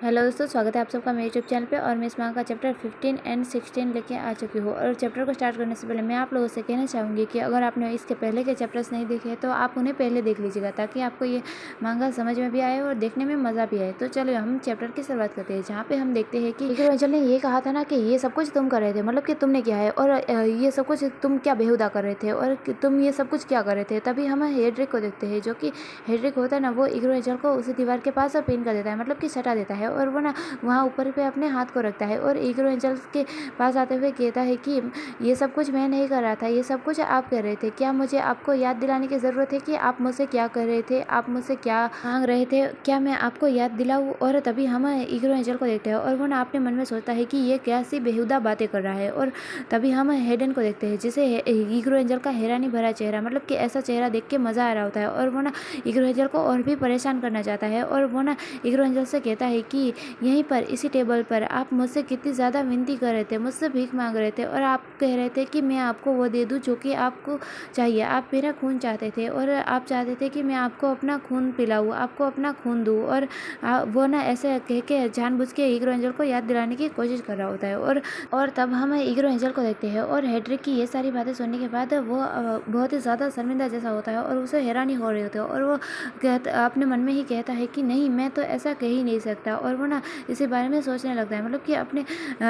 Hello दोस्तों, स्वागत है आप सबका मेरे यूट्यूब चैनल पे। और मैं इस माह का चैप्टर 15 एंड 16 लेके आ चुकी हूँ। और चैप्टर को स्टार्ट करने से पहले मैं आप लोगों से कहना चाहूँगी कि अगर आपने इसके पहले के चैप्टर्स नहीं देखे तो आप उन्हें पहले देख लीजिएगा, ताकि आपको ये मांगा समझ में भी आए और देखने में मज़ा भी आए। तो चलिए हम चैप्टर की शुरुआत करते हैं, जहाँ पे हम देखते हैं कि एंजल ने ये कहा था ना कि ये सब कुछ तुम कर रहे थे, मतलब कि तुमने किया है, और ये सब कुछ तुम क्या बेहुदा कर रहे थे और तुम ये सब कुछ क्या कर रहे थे। तभी हम हेड्रिक को देखते हैं, जो कि हेड्रिक होता है ना, वो एंजल को उसी दीवार के पास पिन कर देता है, मतलब कि सटा देता है। और वो ना वहाँ ऊपर पे अपने हाथ को रखता है और एंजल के पास आते हुए कहता है कि ये सब कुछ मैं नहीं कर रहा था, ये सब कुछ आप कर रहे थे। क्या मुझे आपको याद दिलाने की ज़रूरत है कि आप मुझसे क्या कर रहे थे, आप मुझसे क्या मांग रहे थे? क्या मैं आपको याद दिलाऊं? और तभी हम एंजल को देखते हैं और वो ना अपने मन में सोचता है कि ये कैसी बेहुदा बातें कर रहा है। और तभी हम हेडन को देखते हैं, जिसे एंजल का हैरानी भरा चेहरा, मतलब कि ऐसा चेहरा देख के मज़ा आ रहा होता है। और वो ना एंजल को और भी परेशान करना चाहता है। और वो ना एंजल से कहता है कि यहीं पर इसी टेबल पर आप मुझसे कितनी ज़्यादा विनती कर रहे थे, मुझसे भीख मांग रहे थे, और आप कह रहे थे कि मैं आपको वो दे दूं जो कि आपको चाहिए। आप मेरा खून चाहते थे और आप चाहते थे कि मैं आपको अपना खून पिलाऊं, आपको अपना खून दूं। और वो ना ऐसे कह के जानबूझ के एंजल को याद दिलाने की कोशिश कर रहा होता है। और तब हम एंजल को देखते हैं और हेड्रिक की ये सारी बातें सुनने के बाद वो बहुत ही ज़्यादा शर्मिंदा जैसा होता है और उसे हैरानी हो रही होती है। और वो अपने मन में ही कहता है कि नहीं, मैं तो ऐसा कह ही नहीं सकता। और वो ना इसी बारे में सोचने लगता है, मतलब कि अपने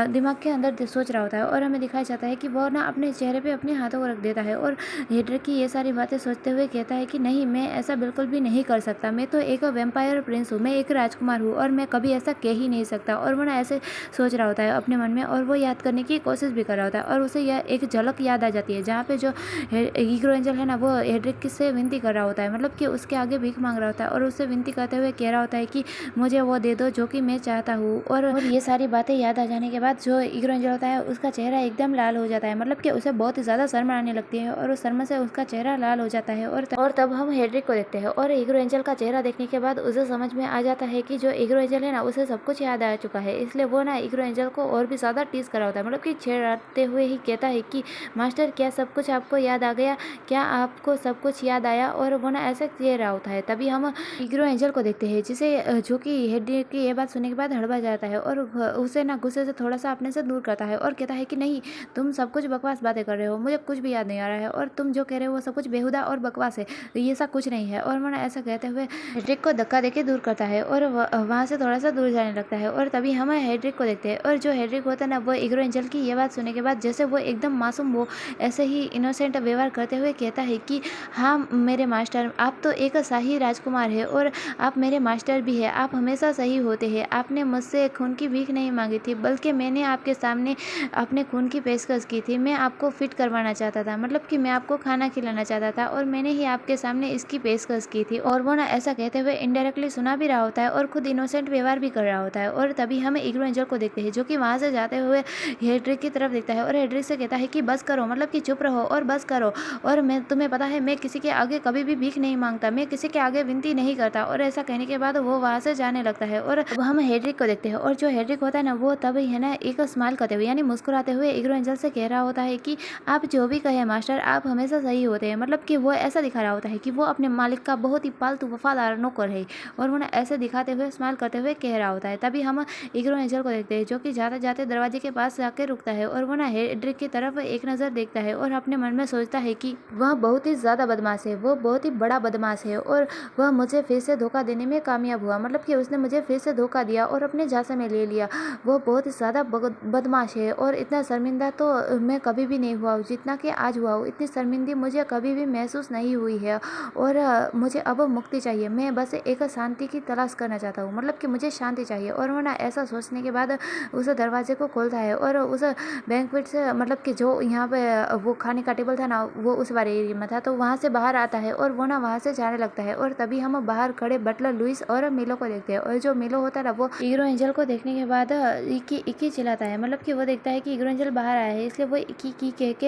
दिमाग के अंदर सोच रहा होता है। और हमें दिखाया जाता है कि वो ना अपने चेहरे पे अपने हाथों को रख देता है और हेड्रिक की ये सारी बातें सोचते हुए कहता है कि नहीं, मैं ऐसा बिल्कुल भी नहीं कर सकता। मैं तो एक वैम्पायर प्रिंस हूँ, मैं एक राजकुमार हूँ और मैं कभी ऐसा कह ही नहीं सकता। और वो ना ऐसे सोच रहा होता है अपने मन में, और वो याद करने की कोशिश भी कर रहा होता है। और उसे यह एक झलक याद आ जाती है, जहाँ पे जो एंजल है ना, वो हेड्रिक से विनती कर रहा होता है, मतलब कि उसके आगे भीख मांग रहा होता है और उससे विनती करते हुए कह रहा होता है कि मुझे वो दे दो जो कि मैं चाहता हूँ। और ये सारी बातें याद आ जाने के बाद जो एंजल होता है, उसका चेहरा एकदम लाल हो जाता है, मतलब कि उसे बहुत ही ज़्यादा शर्म आने लगती है और उस शर्म से उसका चेहरा लाल हो जाता है। और तब हम हेड्रिक को देखते हैं और एंजल का चेहरा देखने के बाद उसे समझ में आ जाता है कि जो एंजल है ना, उसे सब कुछ याद आ चुका है। इसलिए वो ना एंजल को और भी ज़्यादा टीज करा होता है, मतलब कि छेड़ाते हुए ही कहता है कि मास्टर, क्या सब कुछ आपको याद आ गया? क्या आपको सब कुछ याद आया? और वो ना ऐसा कह रहा होता है। तभी हम एंजल को देखते हैं, जिसे जो कि हेड्रिक की ये बात सुनने के बाद हड़बड़ा जाता है और उसे ना गुस्से से थोड़ा सा अपने से दूर करता है और कहता है कि नहीं, तुम सब कुछ बकवास बातें कर रहे हो, मुझे कुछ भी याद नहीं आ रहा है, और तुम जो कह रहे हो वो सब कुछ बेहुदा और बकवास है, ये सब कुछ नहीं है। और वो ना ऐसा कहते हुए हेड्रिक को धक्का देके दूर करता है और वहाँ से थोड़ा सा दूर जाने लगता है। और तभी हम हेड्रिक को देखते हैं और जो हेड्रिक होता है ना, वो एंजल की ये बात सुनने के बाद जैसे वो एकदम मासूम हो, ऐसे ही इनोसेंट व्यवहार करते हुए कहता है कि हाँ मेरे मास्टर, आप तो एक शाही राजकुमार है और आप मेरे मास्टर भी है, आप हमेशा सही होते हैं। आपने मुझसे खून की भीख नहीं मांगी थी, बल्कि मैंने आपके सामने अपने खून की पेशकश की थी। मैं आपको फिट करवाना चाहता था, मतलब कि मैं आपको खाना खिलाना चाहता था, और मैंने ही आपके सामने इसकी पेशकश की थी। और वो ना ऐसा कहते हुए इनडायरेक्टली सुना भी रहा होता है और खुद इनोसेंट व्यवहार भी कर रहा होता है। और तभी हम एंजल को देखते हैं, जो कि वहाँ से जाते हुए हेड्रिक की तरफ देखता है और हेड्रिक से कहता है कि बस करो, मतलब कि चुप रहो और बस करो। और मैं, तुम्हें पता है, मैं किसी के आगे कभी भी भीख नहीं मांगता, मैं किसी के आगे विनती नहीं करता। और ऐसा कहने के बाद वो वहाँ से जाने लगता है। और अब हम हेड्रिक को देखते हैं और जो हेड्रिक होता है ना, वो तब है ना एक स्माइल करते हुए, यानी मुस्कुराते हुए एंजल से कह रहा होता है कि आप जो भी कहे मास्टर, आप हमेशा सही होते हैं। मतलब कि वो ऐसा दिखा रहा होता है कि वो अपने मालिक का बहुत ही पालतू वफादार नौकर है, और वो ना ऐसे दिखाते हुए स्माइल करते हुए कह रहा होता है। तभी हम एंजल को देखते हैं, जो कि जाते जाते दरवाजे के पास जाके रुकता है और वो ना हेड्रिक की तरफ एक नज़र देखता है और अपने मन में सोचता है कि वह बहुत ही ज़्यादा बदमाश है, वो बहुत ही बड़ा बदमाश है, और वह मुझे फिर से धोखा देने में कामयाब हुआ, मतलब कि उसने मुझे फिर से धोखा दिया और अपने झांसे में ले लिया। वो बहुत ही ज़्यादा बदमाश है और इतना शर्मिंदा तो मैं कभी भी नहीं हुआ हूँ जितना कि आज हुआ हूँ। इतनी शर्मिंदी मुझे कभी भी महसूस नहीं हुई है। और मुझे अब मुक्ति चाहिए, मैं बस एक शांति की तलाश करना चाहता हूँ, मतलब कि मुझे शांति चाहिए। और वो ना ऐसा सोचने के बाद उस दरवाजे को खोलता है और उस बैंक्वेट से, मतलब कि जो यहाँ पे वो खाने का टेबल था ना, वो उस वाले एरिया में था, तो वहाँ से बाहर आता है और वो ना वहाँ से जाने लगता है। और तभी हम बाहर खड़े बटलर लुइस और मिलो को देखते हैं। और जो मिलो होता है ना, वो एंजल को देखने के बाद इकी इकी चिल्लाता है, मतलब कि वो देखता है कि एंजल बाहर आया है, इसलिए वो इकी की कह के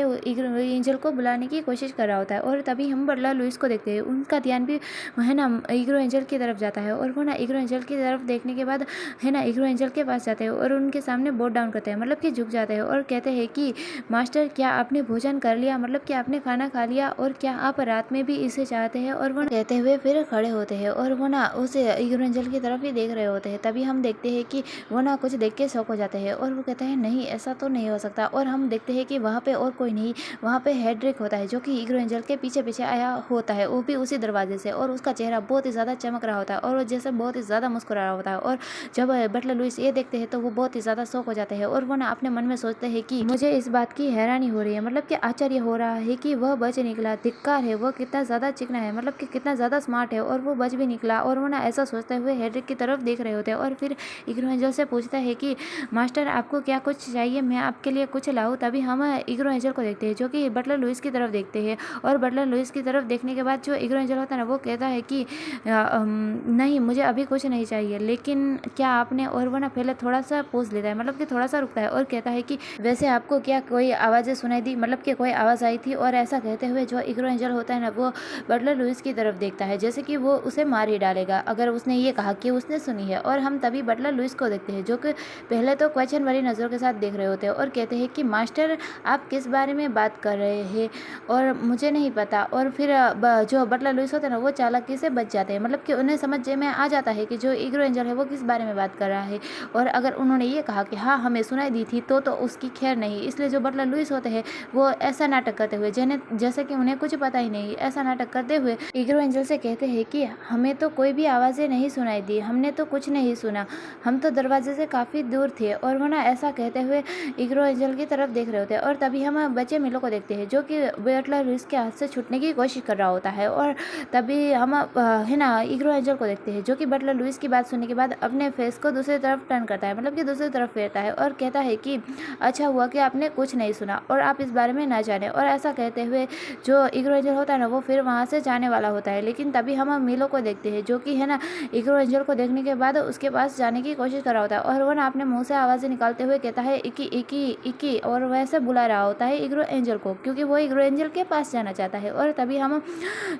एंजल को बुलाने की कोशिश कर रहा होता है। और तभी हम बटलर लुइस को देखते हैं, उनका ध्यान भी है ना एंजल की तरफ जाता है। और वो ना एंजल की तरफ देखने के बाद है ना एंजल के पास जाते हैं और उनके सामने बोट डाउन करते हैं, मतलब कि झुक जाते हैं और कहते हैं कि मास्टर, क्या आपने भोजन कर लिया, मतलब कि आपने खाना खा लिया, और क्या आप रात में भी इसे चाहते हैं? और वो कहते हुए फिर खड़े होते हैं और वो ना उस एंजल की तरफ ही देख रहे होते हैं। तभी हम देखते हैं कि वो ना कुछ देख के शॉक हो जाते हैं और वो कहते हैं नहीं ऐसा तो नहीं हो सकता। और हम देखते हैं कि वहाँ पे और कोई नहीं, वहाँ पे हेड्रिक होता है जो कि ईग्रो एंजल के पीछे पीछे आया होता है, वो भी उसी दरवाजे से। और उसका चेहरा बहुत ही ज़्यादा चमक रहा होता है और वो जैसे बहुत ही ज़्यादा मुस्कुरा रहा होता है। और जब बटलर लुइस ये देखते हैं तो वो बहुत ही ज़्यादा शॉक हो जाते हैं और वो ना अपने मन में सोचते हैं कि मुझे इस बात की हैरानी हो रही है, मतलब कि आश्चर्य हो रहा है कि वह बच निकला। धिक्कार है, वो कितना ज़्यादा चिकना है, मतलब कि कितना ज़्यादा स्मार्ट है और वो बच भी निकला। और वो ना ऐसा सोचते हुए हेड्रिक की तरफ देख रहे होते हैं और फिर ईग्रो एंजल से पूछता है कि मास्टर आपको क्या कुछ चाहिए, मैं आपके लिए कुछ लाऊं। तभी हम ईग्रो एंजल को देखते हैं जो कि बटलर लुइस की तरफ देखते हैं। और बटलर लुइस की तरफ देखने के बाद जो ईग्रो एंजल होता है ना वो कहता है कि नहीं मुझे अभी कुछ नहीं चाहिए, लेकिन क्या आपने। और वो ना पहले थोड़ा सा पॉज लेता है, मतलब कि थोड़ा सा रुकता है और कहता है कि वैसे आपको क्या कोई आवाज़ें सुनाई दी, मतलब कि कोई आवाज़ आई थी। और ऐसा कहते हुए जो ईग्रो एंजल होता है ना वो बटलर लुइस की तरफ देखता है जैसे कि वो उसे मार ही डालेगा अगर उसने ये कहा कि उसने सुनी है। और हम तभी बटलर लुइस को देखते हैं जो कि पहले तो क्वेश्चन भरी नज़रों के साथ देख रहे होते हैं और कहते हैं कि मास्टर आप किस बारे में बात कर रहे हैं और मुझे नहीं पता। और फिर जो बटलर लुइस होते हैं ना वो चालाकी से बच जाते हैं, मतलब कि उन्हें समझ में आ जाता है कि जो ईग्रो एंजल है वो किस बारे में बात कर रहा है। और अगर उन्होंने ये कहा कि हाँ हमें सुनाई दी थी तो उसकी खैर नहीं। इसलिए जो बटलर लुइस होते हैं वो ऐसा नाटक करते हुए जैसे कि उन्हें कुछ पता ही नहीं, ऐसा नाटक करते हुए ईग्रो एंजल से कहते हैं कि हमें तो कोई भी आवाज़ें नहीं सुनाई दी, हमने तो कुछ नहीं सुना, हम तो दरवाजे से काफ़ी दूर थे। और वो ना ऐसा कहते हुए ईग्रो एंजल की तरफ देख रहे होते हैं। और तभी हम बच्चे मिलो को देखते हैं जो कि बटलर लुइस के हाथ से छूटने की कोशिश कर रहा होता है। और तभी हम है ना ईग्रो एंजल को देखते हैं जो कि बटलर लुइस की बात सुनने के बाद अपने फेस को दूसरी तरफ टर्न करता है, मतलब कि दूसरी तरफ फेरता है और कहता है कि अच्छा हुआ कि आपने कुछ नहीं सुना और आप इस बारे में ना जाने। और ऐसा कहते हुए जो ईग्रो एंजल होता है ना वो फिर वहाँ से जाने वाला होता है। लेकिन तभी हम मिलो को देखते हैं जो कि है ना ईग्रो एंजल को देखने के बाद उसके पास जाने की कोशिश कर रहा होता है। और वो ना अपने मुंह से आवाज़ें निकालते हुए कहता है इकी इकी इकी, और वैसे बुला रहा होता है ईग्रो एंजल को क्योंकि वो ईग्रो एंजल के पास जाना चाहता है। और तभी हम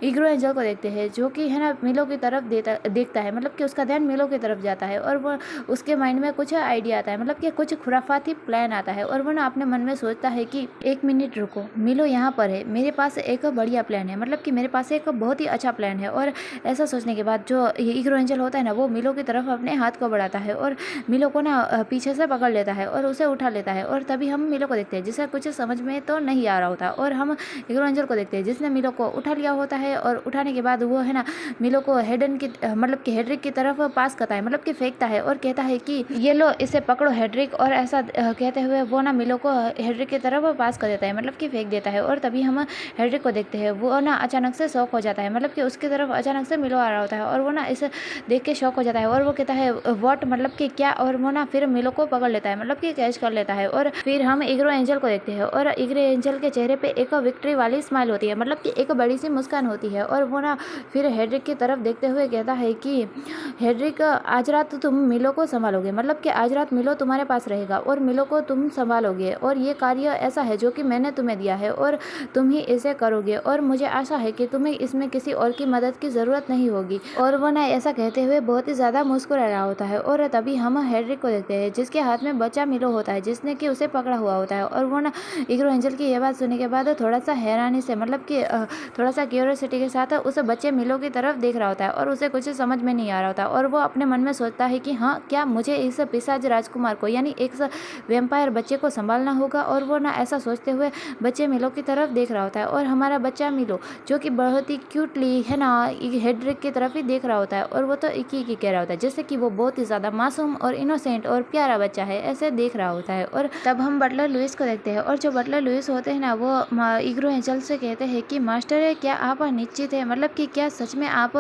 ईग्रो एंजल को देखते हैं जो कि है ना मिलो की तरफ देखता है, मतलब कि उसका ध्यान मिलो की तरफ जाता है और वो उसके माइंड में कुछ आइडिया आता है, मतलब कि कुछ खुराफाती प्लान आता है। और वो ना अपने मन में सोचता है कि एक मिनट रुको, मिलो यहाँ पर है, मेरे पास एक बढ़िया प्लान है, मतलब कि मेरे पास एक बहुत ही अच्छा प्लान है। और ऐसा सोचने के बाद जो ईग्रो एंजल होता है ना वो मिलो की तरफ अपने हाथ को बढ़ाता है और मिलो को ना पीछे से पकड़ लेता है और उसे उठा लेता है। और तभी हम मिलो को देखते हैं जिसे कुछ समझ में तो नहीं आ रहा होता। और हम ईग्रो एंजल को देखते हैं जिसने मिलो को उठा लिया होता है और उठाने के बाद वो है ना मिलो को हेडन की मतलब कि हेड्रिक की तरफ पास करता है, मतलब कि फेंकता है और कहता है कि ये लो इसे पकड़ो हेड्रिक। और ऐसा कहते हुए वो ना मिलो को हेड्रिक की तरफ पास कर देता है, मतलब कि फेंक देता है। और तभी हम हेड्रिक को देखते हैं, वो ना अचानक से शॉक हो जाता है, मतलब कि उसकी तरफ अचानक से मिलो आ रहा होता है और वो ना इसे देख के शॉक हो जाता है और वो कहता है व्हाट, मतलब कि क्या। और वो ना फिर मिलो को पकड़ लेता है, मतलब कि कैच कर लेता है। और फिर हम ईग्रो एंजल को देखते हैं और ईग्रो एंजल के चेहरे पे एक विक्ट्री वाली स्माइल होती है, मतलब कि एक बड़ी सी मुस्कान होती है। और वो ना फिर हेड्रिक की तरफ देखते हुए कहता है कि हेड्रिक आज रात तुम मिलो को संभालोगे, मतलब कि आज रात मिलो तुम्हारे पास रहेगा और मिलो को तुम संभालोगे और ये कार्य ऐसा है जो कि मैंने तुम्हें दिया है और तुम ही इसे करोगे और मुझे आशा है कि तुम्हें इसमें किसी और की मदद की ज़रूरत नहीं होगी। और वो ना ऐसा कहते हुए बहुत ही ज़्यादा मुस्कुरा रहा होता है। और तभी हम हेड्रिक को देखते हैं जिसके हाथ में बच्चा मिलो होता है जिसने कि उसे पकड़ा हुआ होता है। और वो ना ईग्रो एंजल की यह बात सुनने के बाद थोड़ा सा हैरानी से, मतलब कि थोड़ा सा क्यूरियोसिटी के साथ उस बच्चे मिलो की तरफ देख रहा होता है और उसे कुछ समझ में नहीं आ रहा होता। और वो अपने मन में सोचता है कि हाँ क्या मुझे इस पिशाच राजकुमार को यानी एक वैम्पायर बच्चे को संभालना होगा। और वो ना ऐसा सोचते हुए बच्चे मिलो की तरफ देख रहा होता है और हमारा बच्चा मिलो जो कि बहुत ही क्यूटली है ना हेड्रिक की तरफ ही देख रहा होता है और वो तो इकी कह रहा होता है जैसे कि वो बहुत ही ज़्यादा मासूम और इनोसेंट और प्यारा बच्चा है ऐसे देख रहा होता है। और तब हम बटलर लुइस को देखते हैं और जो बटलर लुइस होते हैं ना वो ईग्रो एंजल से कहते हैं कि मास्टर क्या आप निश्चित है, मतलब कि क्या सच में आप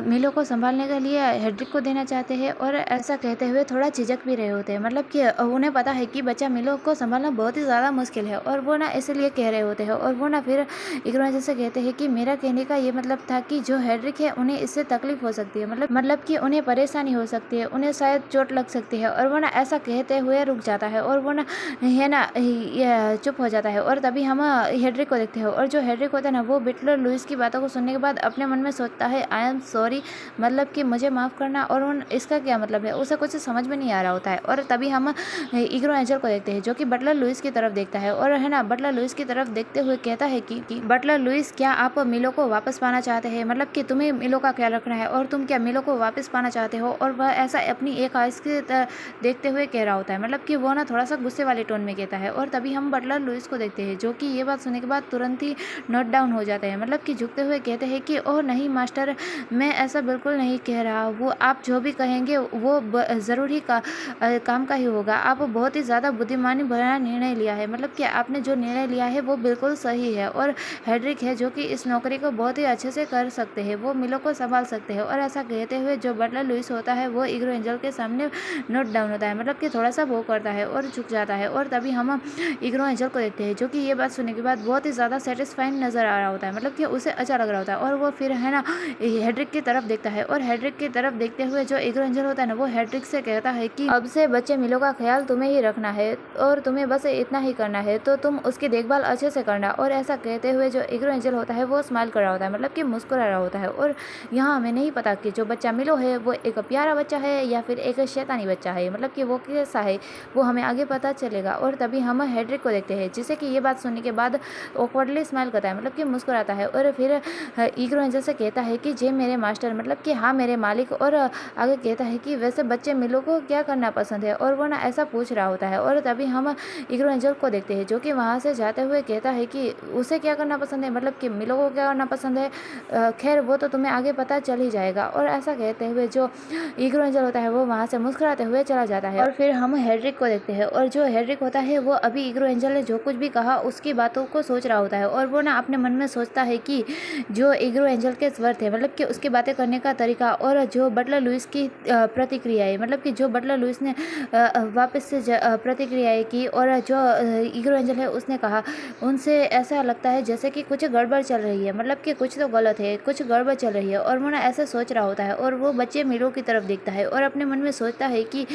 मिलो को संभालने के लिए हेड्रिक को देना चाहते हैं। और ऐसा कहते हुए थोड़ा झिझक भी रहे होते हैं, मतलब कि उन्हें पता है कि बच्चा मिलो को संभालना बहुत ही ज़्यादा मुश्किल है और वो ना इसलिए कह रहे होते हैं। और वो ना फिर ईग्रो एंजल से कहते हैं कि मेरा कहने का ये मतलब था कि जो हेड्रिक है उन्हें इससे तकलीफ हो सकती है, मतलब कि उन्हें परेशानी हो सकती है, उन्हें शायद चोट लग सकती है। और वो ना ऐसा कहते हुए रुक जाता है और वो ना है ना चुप हो जाता है। और तभी हम हेड्रिक को देखते हैं और जो हेड्रिक होता है ना वो बटलर लुइस की बातों को सुनने के बाद अपने मन में सोचता है आई एम सॉरी, मतलब कि मुझे माफ़ करना। और उन इसका क्या मतलब है उसे कुछ समझ में नहीं आ रहा होता है। और तभी हम ईग्रो एंजल को देखते हैं जो कि बटलर लुइस की तरफ देखता है और है ना बटलर लुइस की तरफ देखते हुए कहता है कि बटलर लुइस क्या आप मिलो को वापस पाना चाहते हैं, मतलब कि तुम्हें मिलो का ख्याल रखना है और तुम क्या मिलो को वापस पाना चाहते हो और वह ऐसा अपनी एक आइस के देखते हुए कह रहा होता है, मतलब कि वो ना थोड़ा सा गुस्से वाले टोन में कहता है। और तभी हम बटलर लुइस को देखते हैं, जो कि ये बात सुनने के बाद तुरंत ही नोट डाउन हो जाते हैं, मतलब कि झुकते हुए कहते हैं कि ओह नहीं मास्टर, मैं ऐसा बिल्कुल नहीं कह रहा, वो आप जो भी कहेंगे वो ज़रूर ही काम का ही होगा। आप बहुत ही ज़्यादा बुद्धिमानी भरा निर्णय लिया है, मतलब कि आपने जो निर्णय लिया है वो बिल्कुल सही है। और हेड्रिक है जो कि इस नौकरी को बहुत ही अच्छे से कर सकते हैं, वो मिलों को संभाल सकते हैं। और ऐसा कहते हुए जो बटलर लुइस होता है वो इग्रो एंजल के सामने नोट डाउन होता है, मतलब कि थोड़ा सा वो करता है और झुक जाता है। और तभी हम इग्रो एंजल को देखते हैं, जो कि ये बात सुनने के बाद बहुत ही ज़्यादा सेटिस्फाइंग नज़र आ रहा होता है, मतलब कि उसे अच्छा लग रहा होता है। और वो फिर है ना हेड्रिक की तरफ देखता है, और हेड्रिक की तरफ देखते हुए जो इग्रो एंजल होता है ना वो हेड्रिक से कहता है कि अब से बच्चे मिलो का ख्याल तुम्हें ही रखना है और तुम्हें बस इतना ही करना है, तो तुम उसकी देखभाल अच्छे से करना। और ऐसा कहते हुए जो इग्रो एंजल होता है वो स्माइल कर रहा होता है, मतलब कि मुस्कुरा रहा होता है। और यहाँ हमें नहीं पता कि जो बच्चा मिलो है वो एक प्यारा बच्चा है या फिर एक शैतानी बच्चा है, मतलब कि वो कैसा है वो हमें आगे पता चलेगा। और तभी हम हेड्रिक को देखते हैं, जिसे कि ये बात सुनने के बाद ऑकवर्डली स्माइल करता है, मतलब कि मुस्कुराता है। और फिर इग्रो एंजल से कहता है कि जे मेरे मास्टर, मतलब कि हाँ मेरे मालिक। और आगे कहता है कि वैसे बच्चे मिलो को क्या करना पसंद है, और वो ना ऐसा पूछ रहा होता है। और तभी हम इग्रो एंजल को देखते हैं, जो कि वहाँ से जाते हुए कहता है कि उसे क्या करना पसंद है, मतलब कि मिलो को क्या करना पसंद है, खैर वो तो तुम्हें आगे पता चल ही जाएगा। और ऐसा कहते हुए जो इग्रो एंजल होता है वो वहाँ से मुस्कुराते हुए चला जाता है। और फिर हम हेड्रिक को देखते हैं, और जो हेड्रिक होता है वो अभी इग्रो एंजल ने जो कुछ भी कहा उसकी बातों को सोच रहा होता है। और वो ना अपने मन में सोचता है कि जो इग्रो एंजल के स्वर थे, मतलब कि उसकी बातें करने का तरीका, और जो बटलर लुइस की प्रतिक्रियाएं, मतलब कि जो बटलर लुइस ने वापस से प्रतिक्रियाएं की, और जो इग्रो एंजल है उसने कहा, उनसे ऐसा लगता है जैसे कि कुछ गड़बड़ चल रही है, मतलब कि कुछ तो गलत है, कुछ गड़बड़ चल रही है। और वो ना ऐसा सोच रहा होता है, और वो बच्चे मिलो की तरफ देखता है और अपने मन में सोचता है कि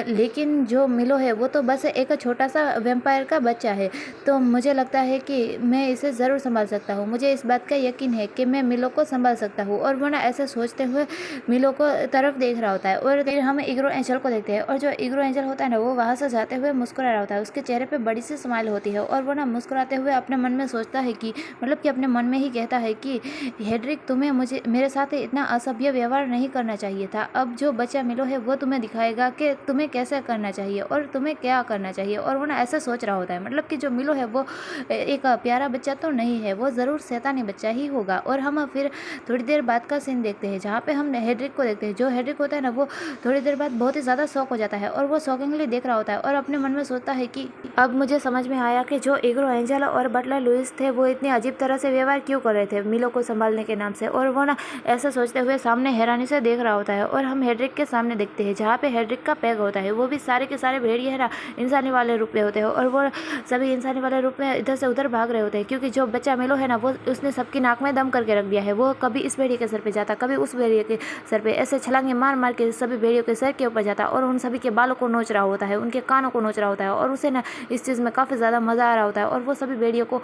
लेकिन जो मिलो है वो तो बस एक छोटा सा वेम्पायर का बच्चा है, तो मुझे लगता है कि मैं इसे ज़रूर संभाल सकता हूँ, मुझे इस बात का यकीन है कि मैं मिलो को संभाल सकता हूँ। और वो ना ऐसे सोचते हुए मिलो को तरफ देख रहा होता है। और फिर हम इग्रो एंजल को देखते हैं, और जो इग्रो एंजल होता है ना वो वहाँ से जाते हुए मुस्कुरा रहा होता है, उसके चेहरे पे बड़ी सी स्माइल होती है। और वो ना मुस्कुराते हुए अपने मन में सोचता है कि, मतलब कि अपने मन में ही कहता है कि हेड्रिक तुम्हें मुझे मेरे साथ इतना असभ्य व्यवहार नहीं करना चाहिए था, अब जो बच्चा मिलो है वो तुम्हें दिखाएगा कि तुम्हें कैसे करना चाहिए और तुम्हें क्या करना चाहिए। और वो ना ऐसा सोच रहा होता है, मतलब कि जो मिलो है वो एक प्यारा बच्चा तो नहीं है, वो ज़रूर शैतानी बच्चा ही होगा। और हम फिर थोड़ी देर बाद का सीन देखते हैं, जहाँ पे हम हेड्रिक को देखते हैं। जो हेड्रिक होता है ना वो थोड़ी देर बाद बहुत ही ज़्यादा शॉक हो जाता है, और वो शॉकिंगली देख रहा होता है, और अपने मन में सोचता है कि अब मुझे समझ में आया कि जो इग्रो एंजल और बटलर लुइस थे वो इतनी अजीब तरह से व्यवहार क्यों कर रहे थे मिलो को संभालने के नाम से। और वो ना ऐसा सोचते हुए सामने हैरानी से देख रहा होता है। और हम हेड्रिक के सामने देखते हैं, जहाँ पे हेड्रिक का पैग होता है, वो भी सारे के सारे भेड़िए है ना इंसानी वाले रूप में होते हैं, और वो सभी इंसानी वाले रूप में इधर से उधर भाग रहे होते हैं, क्योंकि जो बच्चा मिलो है ना वो उसने सबकी नाक में दम करके रख दिया है। वो कभी इस भेड़िए के सर पे जाता, कभी उस भेड़िए के सर पे, ऐसे छलांगे मार मार के सभी भेड़ियों के सर के ऊपर जाता, और उन सभी के बालों को नोच रहा होता है, उनके कानों को नोच रहा होता है। और उसे ना इस चीज़ में काफ़ी ज़्यादा मज़ा आ रहा होता है, और वो सभी भेड़ियों को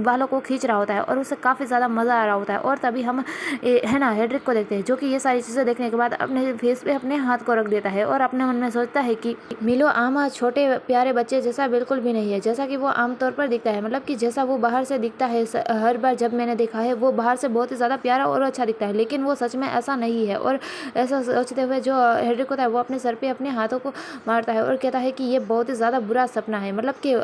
बालों को खींच रहा होता है, और उसे काफ़ी ज़्यादा मज़ा आ रहा होता है। और तभी हम है ना हेड्रिक को देखते हैं, जो कि ये सारी चीज़ें देखने के बाद अपने फेस पे अपने हाथ को रख देता है, और अपने मन में सोचता है कि मिलो आम छोटे प्यारे बच्चे जैसा बिल्कुल भी नहीं है, जैसा कि वो आमतौर पर दिखता है, मतलब कि जैसा वो बाहर से दिखता है। हर बार जब मैंने देखा है वो बाहर से बहुत ही ज़्यादा प्यारा और अच्छा दिखता है, लेकिन वो सच में ऐसा नहीं है। और ऐसा सोचते हुए जो हेड्रिक होता है वो अपने सर पे अपने हाथों को मारता है, और कहता है कि ये बहुत ही ज़्यादा बुरा सपना है, मतलब कि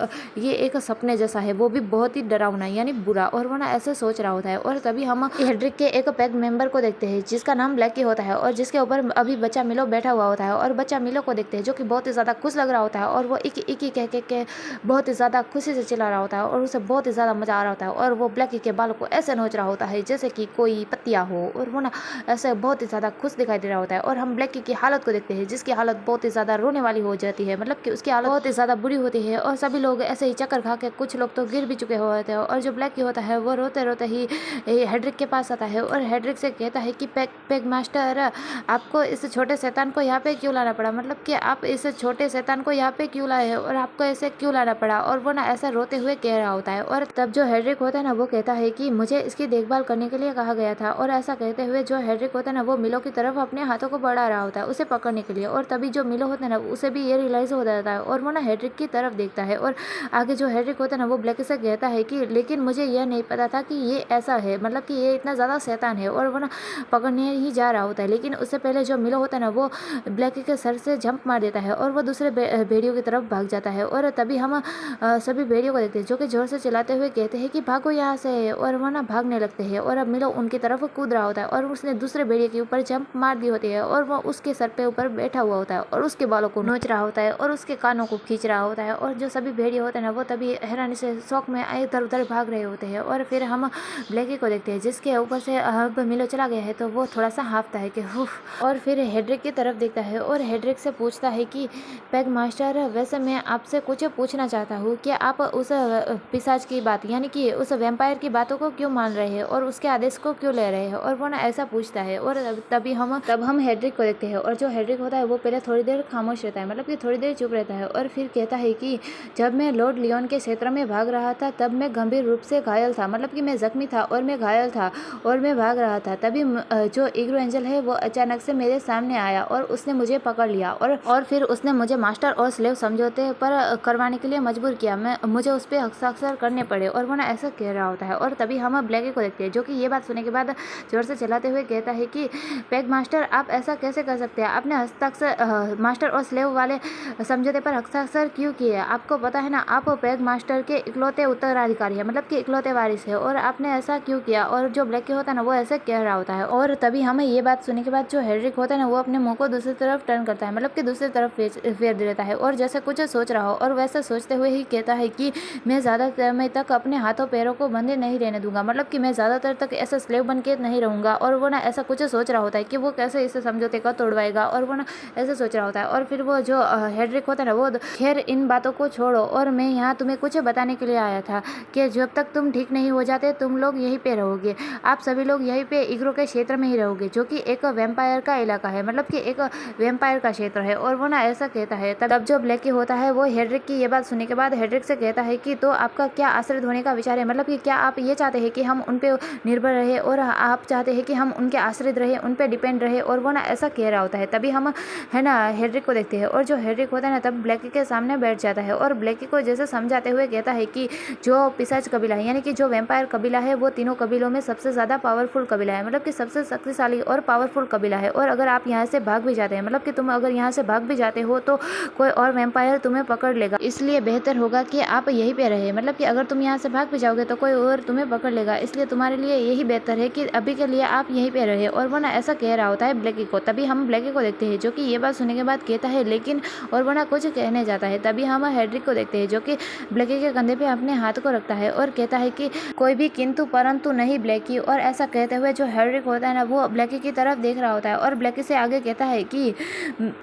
ये एक सपने जैसा है, वो भी बहुत ही डरावना यानी बुरा। और वो ना ऐसे सोच रहा होता है। और तभी हम हेड्रिक के एक पैक मेंबर को देखते हैं, जिसका नाम ब्लैकी होता है, और जिसके ऊपर अभी बच्चा मिलो बैठा हुआ होता है। और बच्चा मिलो को देखते हैं, जो कि बहुत ही ज़्यादा खुश लग रहा होता है, और वो इकी इकी कह के बहुत ही ज़्यादा खुशी से चिल्ला रहा होता है, और उसे बहुत ही ज़्यादा मज़ा आ रहा होता है। और वो ब्लैकी के बालों को ऐसे नोच रहा होता है जैसे कि कोई पत्तियाँ हो, और वो ना ऐसे बहुत ही ज़्यादा खुश दिखाई दे रहा होता है। और हम ब्लैकी की हालत को देखते हैं, जिसकी हालत बहुत ही ज़्यादा रोने वाली हो जाती है, मतलब कि उसकी हालत बहुत ही ज़्यादा बुरी होती है, और सभी लोग ऐसे ही चक्कर खा के कुछ लोग तो गिर भी चुके होते हैं। और जो ब्लैकी होता है वो रोते रोते ही हेड्रिक के पास आता है, और हेड्रिक से कहता है कि पैग मास्टर, आपको इस छोटे शैतान को यहाँ पे क्यों लाना पड़ा, मतलब कि आप इस छोटे शैतान को यहाँ पे क्यों लाए हो, और आपको ऐसे क्यों लाना पड़ा। और वो ना ऐसा रोते हुए कह रहा होता है। और तब जो हेड्रिक होता है ना वो कहता है कि मुझे इसकी देखभाल करने के लिए कहा गया था। और ऐसा कहते हुए जो हेड्रिक होता है ना वो मिलो की तरफ अपने हाथों को बढ़ा रहा होता है उसे पकड़ने के लिए। और तभी जो मिलो होता है ना उसे भी ये रियलाइज हो जाता है, और वो ना हेड्रिक की तरफ देखता है। और आगे जो हेड्रिक होता है ना वो ब्लैकी से कहता है कि लेकिन मुझे यह नहीं पता था कि ये ऐसा है, मतलब कि ये इतना ज़्यादा शैतान है। और वो ना पकड़ने ही जा रहा होता है, लेकिन उससे पहले जो मिलो होता है ना वो ब्लैकी के सर से जंप मार देता है और वो दूसरे भेड़ियों की तरफ भाग जाता है। और तभी हम सभी भेड़ियों को देखते हैं जो कि जोर से चिल्लाते हुए कहते हैं कि भागो यहाँ से, और वो ना भागने लगते हैं। और अब मिलो उनकी तरफ कूद रहा होता है और उसने दूसरे भेड़िए के ऊपर जंप मार दी होती है और वो उसके सर पे ऊपर बैठा हुआ होता है और उसके बालों को नोच रहा होता है और उसके कानों को खींच रहा होता है। और जो सभी भेड़िए होते हैं ना वो तभी हैरानी से शौक में इधर उधर भाग रहे होते हैं। और फिर हम ब्लैकी को देखते हैं जिसके ऊपर से अब मिलो चला गया है तो वो थोड़ा सा हाँफता है कि हुफ। और फिर हेड्रिक की तरफ देखता है और हेड्रिक से पूछता है कि पैग मास्टर, वैसे मैं आपसे कुछ पूछना चाहता हूँ कि आप उस पिशाच की बात यानी कि उस वैम्पायर की बातों को क्यों मान रहे हैं और उसके आदेश को क्यों ले रहे हैं। और वो ना ऐसा पूछता है और तब हम हेड्रिक को देखते हैं और जो हेड्रिक होता है वो पहले थोड़ी देर खामोश रहता है, मतलब कि थोड़ी देर चुप रहता है। और फिर कहता है कि जब मैं लॉर्ड लियोन के क्षेत्र में भाग रहा था तब मैं गंभीर रूप से घायल था, मतलब कि मैं जख्मी था और मैं घायल था और मैं भाग रहा था। तभी जो ईग्रो एंजल है वो अचानक से मेरे सामने आया और उसने मुझे पकड़ लिया और फिर उसने मुझे मास्टर और स्लेव समझौते पर करवाने के लिए मजबूर किया। मुझे उस पर हस्ताक्षर करने पड़े। और वो ना ऐसा कह रहा होता है। और तभी हम ब्लैकी को देखते हैं जो कि ये बात सुनने के बाद जोर से चलाते हुए कहता है कि पैग मास्टर, आप ऐसा कैसे कर सकते हैं? आपने हस्ताक्षर मास्टर और स्लेव वाले समझौते पर हस्ताक्षर क्यों किए? आपको पता है ना आप पैग मास्टर के इकलौते उत्तराधिकारी है, मतलब कि इकलौते वारिस है, और आपने ऐसा क्यों किया? और जो ब्लैकी होता है ना वो ऐसे कह रहा होता है। और तभी हमें ये बात सुनने के बाद जो हेड्रिक होता है ना वो अपने मुंह को दूसरी तरफ टर्न करता है, मतलब कि दूसरी तरफ फेर देता है और जैसे कुछ सोच रहा हो। और वैसे सोचते हुए ही कहता है कि मैं ज़्यादा समय तक अपने हाथों पैरों को बंधे नहीं रहने दूंगा, मतलब कि मैं ज़्यादातर तक ऐसा स्लेव बन के नहीं रहूँगा। और वो ना ऐसा कुछ सोच रहा होता है कि वो कैसे इस समझौते को तोड़वाएगा, और वो ना ऐसे सोच रहा होता है। और फिर वो जो हेड्रिक होता है ना वो, खैर इन बातों को छोड़ो और मैं यहाँ तुम्हें कुछ बताने के लिए आया था कि जब तक तुम ठीक नहीं हो जाते तुम लोग यहीं पे रहोगे, आप सभी लोग यहीं पे ईग्रो के क्षेत्र में ही रहोगे जो कि एक वैम्पायर का इलाका है, मतलब कि एक वैम्पायर का क्षेत्र है। और वो ना ऐसा कहता है। तब जो ब्लैकी होता है वो हेड्रिक की ये बात सुनने के बाद हेड्रिक से कहता है कि तो आपका क्या आश्रित होने का विचार है, मतलब कि क्या आप ये चाहते हैं कि हम उन पे निर्भर रहे और आप चाहते हैं कि हम उनके आश्रित रहे, उन पे डिपेंड रहे। और वो ना ऐसा कह रहा होता है। तभी हम है ना हेड्रिक को देखते हैं और जो हेड्रिक होता है ना तब ब्लैकी के सामने बैठ जाता है और ब्लैकी को जैसे समझाते हुए कहता है कि जो पिशाच कबीला है यानी कि जो वैम्पायर कबीला है वो तीनों कबीलों में सबसे ज़्यादा पावरफुल कबीला है, मतलब कि सबसे शक्तिशाली और पावरफुल कबीला है। और अगर आप यहाँ से भाग भी जाते हैं, मतलब कि तुम अगर यहाँ से भाग भी जाते हो तो कोई और वैम्पायर तुम्हें पकड़ लेगा, इसलिए बेहतर होगा कि आप यहीं पे रहे, मतलब कि अगर तुम यहाँ से भाग भी जाओगे तो कोई और तुम्हें पकड़ लेगा, इसलिए तुम्हारे लिए यही बेहतर है कि अभी के लिए आप यहीं पे रहे। और वो ना ऐसा कह रहा होता है ब्लैकी को। तभी हम ब्लैकी को देखते हैं जो कि ये बात सुनने के बाद कहता है लेकिन, और वो ना कुछ कहने जाता है। तभी हम हेड्रिक को देखते हैं जो कि ब्लैकी के कंधे पे अपने हाथ को रखता है और कहता है कि कोई भी किंतु परंतु नहीं ब्लैकी। और ऐसा कहते हुए जो हेड्रिक होता है ना वो ब्लैकी की तरफ देख रहा होता है और ब्लैकी से आगे कहता है कि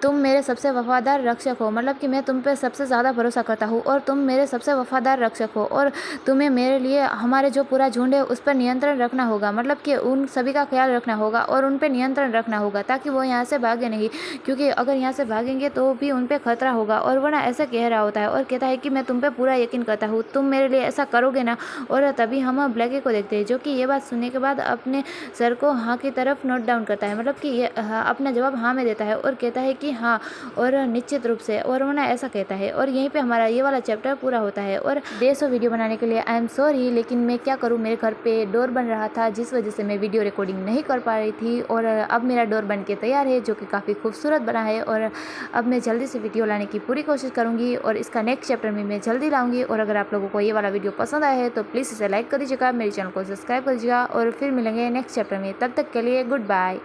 तुम मेरे सबसे वफादार रक्षक हो, मतलब कि मैं तुम पे सबसे ज़्यादा भरोसा करता हूँ और तुम मेरे सबसे वफादार रक्षक हो, और तुम्हें मेरे लिए हमारे जो पूरा झुंड है उस पर नियंत्रण रखना होगा, मतलब कि उन सभी का ख्याल रखना होगा और उन पर नियंत्रण रखना होगा ताकि वो यहाँ से भागे नहीं, क्योंकि अगर यहाँ से भागेंगे तो भी उन पर खतरा होगा। और वो ना ऐसा कह रहा होता है और कहता है कि मैं तुम पे पूरा यकीन करता हूँ, तुम मेरे लिए ऐसा करोगे ना। और तभी हम ब्लैकी को देखते हैं जो कि ये बात सुनने के बाद अपने सर को हाँ की तरफ नोट डाउन करता है, मतलब कि ये अपना जवाब हाँ में देता है और कहता है कि हाँ और निश्चित रूप से। और वो ना ऐसा कहता है और यहीं पे हमारा ये वाला चैप्टर पूरा होता है। और 150 वीडियो बनाने के लिए आई एम सॉरी, लेकिन मैं क्या करूँ, मेरे घर पे डोर बन रहा था जिस वजह से मैं वीडियो रिकॉर्डिंग नहीं कर पा रही थी। और अब मेरा डोर बन के तैयार है जो कि काफ़ी खूबसूरत बना है और अब मैं जल्दी से वीडियो लाने की पूरी कोशिश करूँगी और इसका नेक्स्ट चैप्टर में मैं जल्दी लाऊंगी। और अगर आप लोगों को ये वाला वीडियो पसंद आया है तो प्लीज़ इसे लाइक कर दीजिएगा, मेरे चैनल को सब्सक्राइब कर दीजिएगा और फिर मिलेंगे नेक्स्ट चैप्टर में। तब तक के लिए गुड बाय।